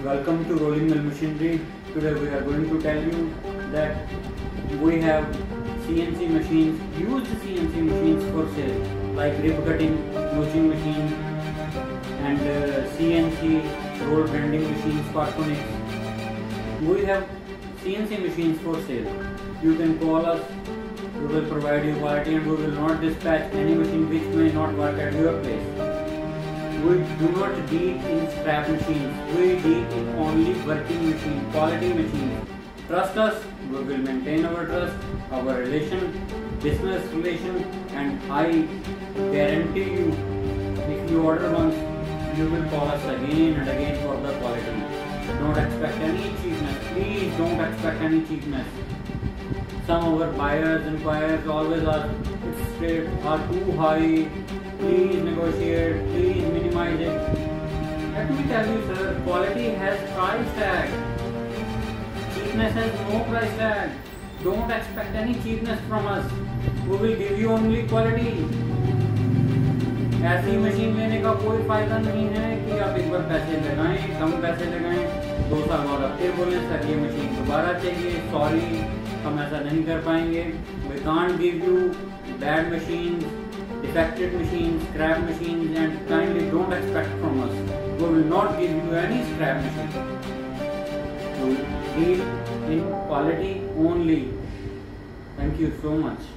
Welcome to Rolling Mill Machinery. Today we are going to tell you that we have CNC machines, used CNC machines for sale, like rib cutting, notching machine and CNC roll bending machines, Sparkonics. We have CNC machines for sale. You can call us. We will provide you quality and we will not dispatch any machine which may not work at your place. We do not deal in scrap machines. We deal in only working machines, quality machines. Trust us, we will maintain our trust, our relation, business relation, and I guarantee you, if you order once, you will call us again and again for the quality. Don't expect any cheapness. Please don't expect any cheapness. Some of our buyers and buyers always ask, its rates are too high, please negotiate, please minimize it. Let me tell you sir, quality has price tag. Cheapness has no price tag. Don't expect any cheapness from us. We will give you only quality. ऐसी machine लेने का कोई फायदा नहीं है कि आप एक बार पैसे लगाएं, कम पैसे लगाएं, 2 साल बाद आप फिर बोलें सर ये मशीन दोबारा चाहिए, सॉरी हम ऐसा नहीं कर पाएंगे. We can't give you bad machines, defective machines, scrap machines, and kindly don't expect from us. We will not give you any scrap machine. We deal in quality only. Thank you so much.